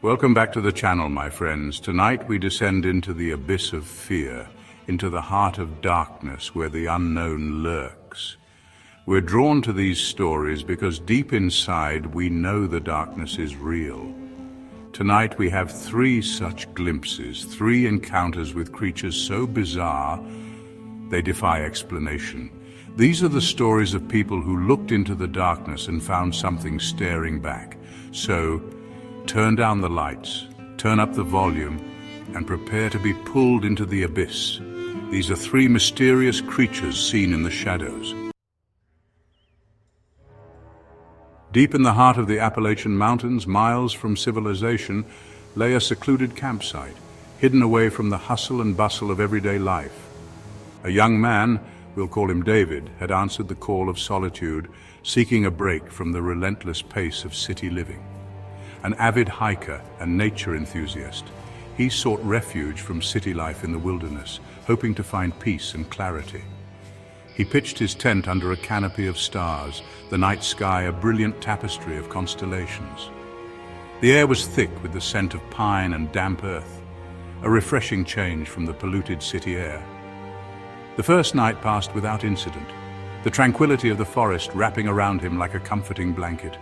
Welcome back to the channel, my friends. Tonight we descend into the abyss of fear, into the heart of darkness where the unknown lurks. We're drawn to these stories because deep inside we know the darkness is real. Tonight we have three such glimpses, three encounters with creatures so bizarre they defy explanation. These are the stories of people who looked into the darkness and found something staring back. So, turn down the lights, turn up the volume, and prepare to be pulled into the abyss. These are three mysterious creatures seen in the shadows. Deep in the heart of the Appalachian Mountains, miles from civilization, lay a secluded campsite, hidden away from the hustle and bustle of everyday life. A young man, we'll call him David, had answered the call of solitude, seeking a break from the relentless pace of city living. An avid hiker and nature enthusiast, he sought refuge from city life in the wilderness, hoping to find peace and clarity. He pitched his tent under a canopy of stars, the night sky a brilliant tapestry of constellations. The air was thick with the scent of pine and damp earth, a refreshing change from the polluted city air. The first night passed without incident, the tranquility of the forest wrapping around him like a comforting blanket.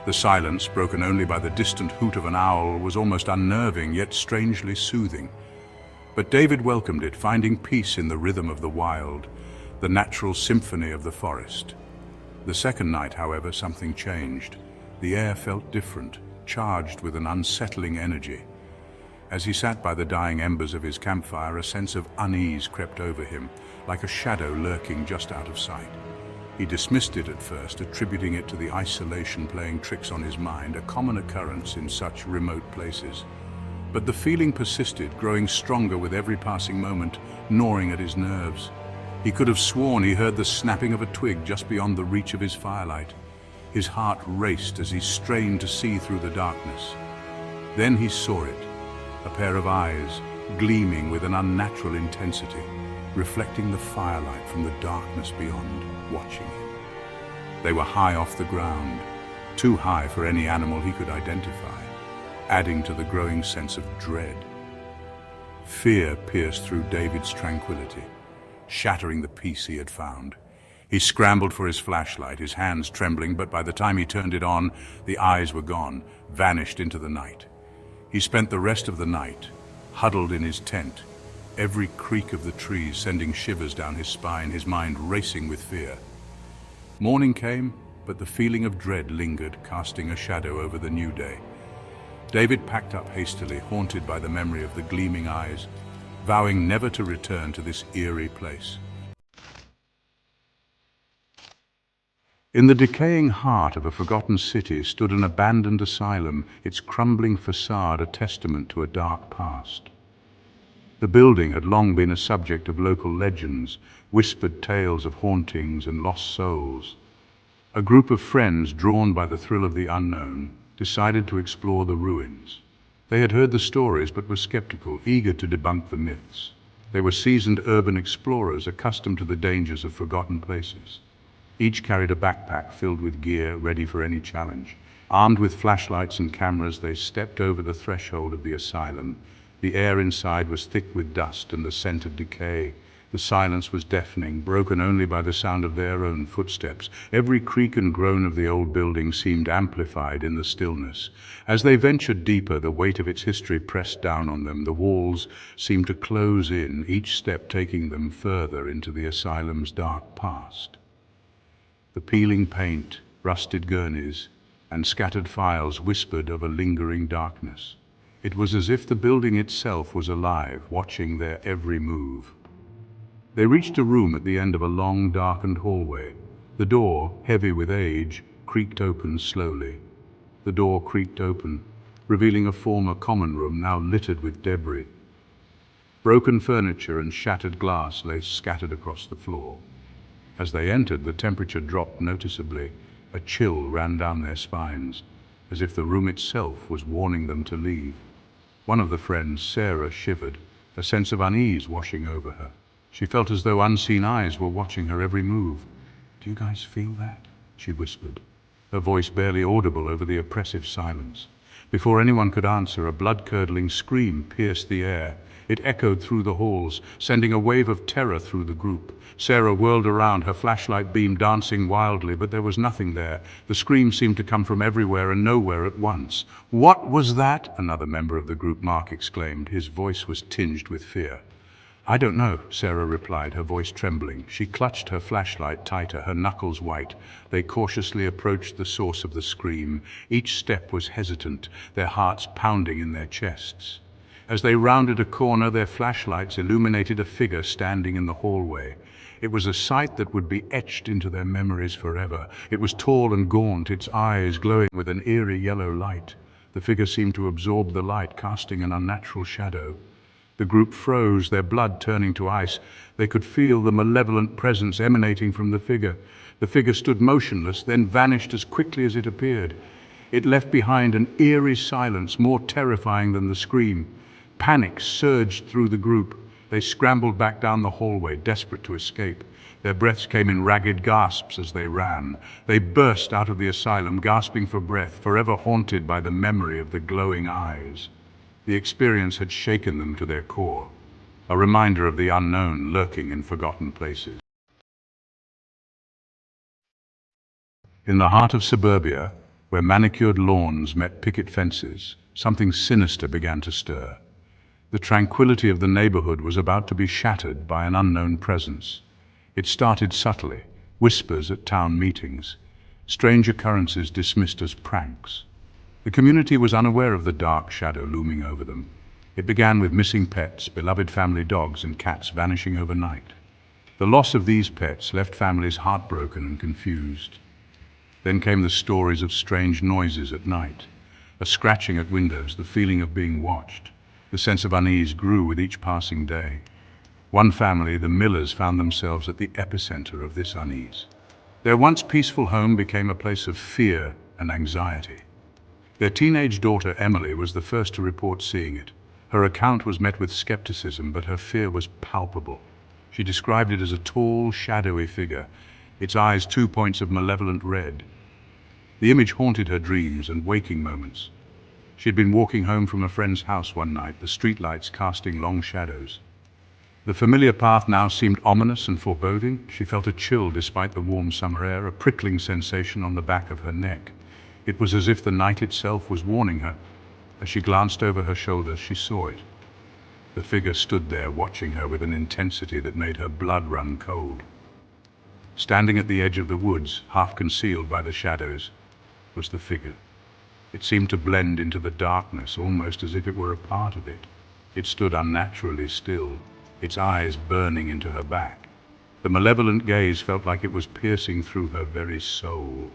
The silence, broken only by the distant hoot of an owl, was almost unnerving, yet strangely soothing. But David welcomed it, finding peace in the rhythm of the wild, the natural symphony of the forest. The second night, however, something changed. The air felt different, charged with an unsettling energy. As he sat by the dying embers of his campfire, a sense of unease crept over him, like a shadow lurking just out of sight. He dismissed it at first, attributing it to the isolation playing tricks on his mind, a common occurrence in such remote places. But the feeling persisted, growing stronger with every passing moment, gnawing at his nerves. He could have sworn he heard the snapping of a twig just beyond the reach of his firelight. His heart raced as he strained to see through the darkness. Then he saw it, a pair of eyes, gleaming with an unnatural intensity, reflecting the firelight from the darkness beyond, watching him. They were high off the ground, too high for any animal he could identify, adding to the growing sense of dread. Fear pierced through David's tranquility, shattering the peace he had found. He scrambled for his flashlight, his hands trembling, but by the time he turned it on, the eyes were gone, vanished into the night. He spent the rest of the night, huddled in his tent, every creak of the trees sending shivers down his spine, his mind racing with fear. Morning came, but the feeling of dread lingered, casting a shadow over the new day. David packed up hastily, haunted by the memory of the gleaming eyes, vowing never to return to this eerie place. In the decaying heart of a forgotten city stood an abandoned asylum, its crumbling facade a testament to a dark past. The building had long been a subject of local legends, whispered tales of hauntings and lost souls. A group of friends, drawn by the thrill of the unknown, decided to explore the ruins. They had heard the stories but were skeptical, eager to debunk the myths. They were seasoned urban explorers, accustomed to the dangers of forgotten places. Each carried a backpack filled with gear, ready for any challenge. Armed with flashlights and cameras, they stepped over the threshold of the asylum. The air inside was thick with dust and the scent of decay. The silence was deafening, broken only by the sound of their own footsteps. Every creak and groan of the old building seemed amplified in the stillness. As they ventured deeper, the weight of its history pressed down on them. The walls seemed to close in, each step taking them further into the asylum's dark past. The peeling paint, rusted gurneys, and scattered files whispered of a lingering darkness. It was as if the building itself was alive, watching their every move. They reached a room at the end of a long, darkened hallway. The door, heavy with age, creaked open slowly. The door creaked open, revealing a former common room now littered with debris. Broken furniture and shattered glass lay scattered across the floor. As they entered, the temperature dropped noticeably. A chill ran down their spines, as if the room itself was warning them to leave. One of the friends, Sarah, shivered, a sense of unease washing over her. She felt as though unseen eyes were watching her every move. "Do you guys feel that?" she whispered, her voice barely audible over the oppressive silence. Before anyone could answer, a blood-curdling scream pierced the air. It echoed through the halls, sending a wave of terror through the group. Sarah whirled around, her flashlight beam dancing wildly, but there was nothing there. The scream seemed to come from everywhere and nowhere at once. "What was that?" another member of the group, Mark, exclaimed. His voice was tinged with fear. "I don't know," Sarah replied, her voice trembling. She clutched her flashlight tighter, her knuckles white. They cautiously approached the source of the scream. Each step was hesitant, their hearts pounding in their chests. As they rounded a corner, their flashlights illuminated a figure standing in the hallway. It was a sight that would be etched into their memories forever. It was tall and gaunt, its eyes glowing with an eerie yellow light. The figure seemed to absorb the light, casting an unnatural shadow. The group froze, their blood turning to ice. They could feel the malevolent presence emanating from the figure. The figure stood motionless, then vanished as quickly as it appeared. It left behind an eerie silence, more terrifying than the scream. Panic surged through the group. They scrambled back down the hallway, desperate to escape. Their breaths came in ragged gasps as they ran. They burst out of the asylum, gasping for breath, forever haunted by the memory of the glowing eyes. The experience had shaken them to their core, a reminder of the unknown lurking in forgotten places. In the heart of suburbia, where manicured lawns met picket fences, something sinister began to stir. The tranquility of the neighborhood was about to be shattered by an unknown presence. It started subtly, whispers at town meetings, strange occurrences dismissed as pranks. The community was unaware of the dark shadow looming over them. It began with missing pets, beloved family dogs and cats vanishing overnight. The loss of these pets left families heartbroken and confused. Then came the stories of strange noises at night, a scratching at windows, the feeling of being watched. The sense of unease grew with each passing day. One family, the Millers, found themselves at the epicenter of this unease. Their once peaceful home became a place of fear and anxiety. Their teenage daughter, Emily, was the first to report seeing it. Her account was met with skepticism, but her fear was palpable. She described it as a tall, shadowy figure, its eyes 2 points of malevolent red. The image haunted her dreams and waking moments. She had been walking home from a friend's house one night, the streetlights casting long shadows. The familiar path now seemed ominous and foreboding. She felt a chill despite the warm summer air, a prickling sensation on the back of her neck. It was as if the night itself was warning her. As she glanced over her shoulder, she saw it. The figure stood there, watching her with an intensity that made her blood run cold. Standing at the edge of the woods, half concealed by the shadows, was the figure. It seemed to blend into the darkness, almost as if it were a part of it. It stood unnaturally still, its eyes burning into her back. The malevolent gaze felt like it was piercing through her very soul.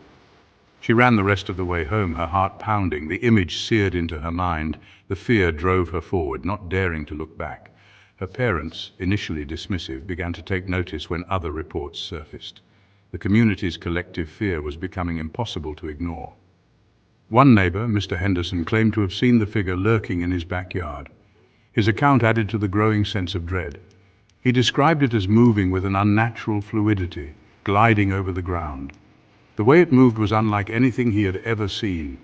She ran the rest of the way home, her heart pounding, the image seared into her mind. The fear drove her forward, not daring to look back. Her parents, initially dismissive, began to take notice when other reports surfaced. The community's collective fear was becoming impossible to ignore. One neighbor, Mr. Henderson, claimed to have seen the figure lurking in his backyard. His account added to the growing sense of dread. He described it as moving with an unnatural fluidity, gliding over the ground. The way it moved was unlike anything he had ever seen.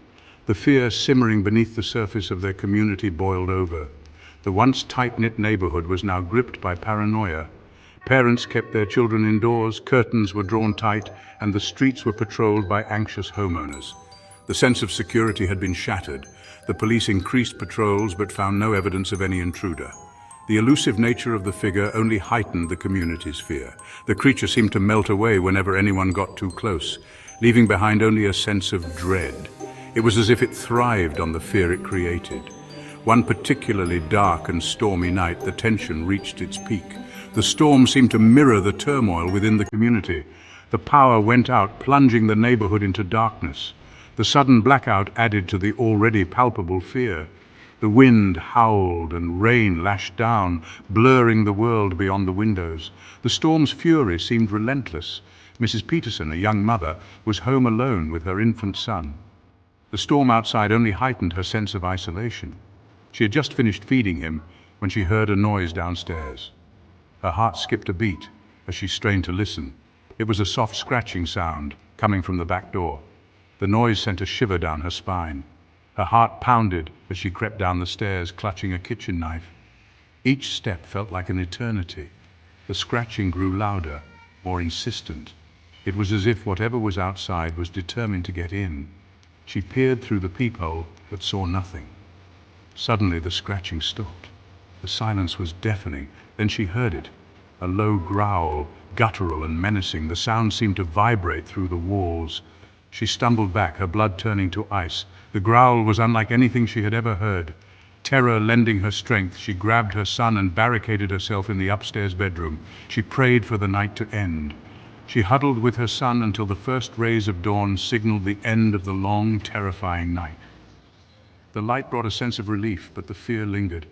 The fear simmering beneath the surface of their community boiled over. The once tight-knit neighborhood was now gripped by paranoia. Parents kept their children indoors, curtains were drawn tight, and the streets were patrolled by anxious homeowners. The sense of security had been shattered. The police increased patrols but found no evidence of any intruder. The elusive nature of the figure only heightened the community's fear. The creature seemed to melt away whenever anyone got too close, leaving behind only a sense of dread. It was as if it thrived on the fear it created. One particularly dark and stormy night, the tension reached its peak. The storm seemed to mirror the turmoil within the community. The power went out, plunging the neighborhood into darkness. The sudden blackout added to the already palpable fear. The wind howled and rain lashed down, blurring the world beyond the windows. The storm's fury seemed relentless. Mrs. Peterson, a young mother, was home alone with her infant son. The storm outside only heightened her sense of isolation. She had just finished feeding him when she heard a noise downstairs. Her heart skipped a beat as she strained to listen. It was a soft scratching sound coming from the back door. The noise sent a shiver down her spine. Her heart pounded as she crept down the stairs, clutching a kitchen knife. Each step felt like an eternity. The scratching grew louder, more insistent. It was as if whatever was outside was determined to get in. She peered through the peephole, but saw nothing. Suddenly the scratching stopped. The silence was deafening. Then she heard it. A low growl, guttural and menacing. The sound seemed to vibrate through the walls. She stumbled back, her blood turning to ice. The growl was unlike anything she had ever heard. Terror lending her strength, she grabbed her son and barricaded herself in the upstairs bedroom. She prayed for the night to end. She huddled with her son until the first rays of dawn signaled the end of the long, terrifying night. The light brought a sense of relief, but the fear lingered.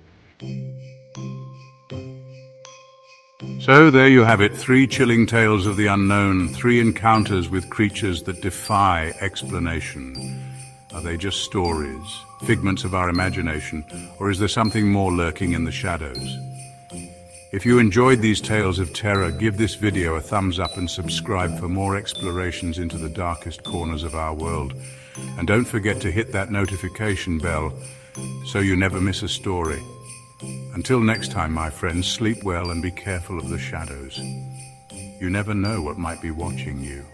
So there you have it, 3 chilling tales of the unknown, 3 encounters with creatures that defy explanation. Are they just stories, figments of our imagination, or is there something more lurking in the shadows? If you enjoyed these tales of terror, give this video a thumbs up and subscribe for more explorations into the darkest corners of our world. And don't forget to hit that notification bell so you never miss a story. Until next time, my friends, sleep well and be careful of the shadows. You never know what might be watching you.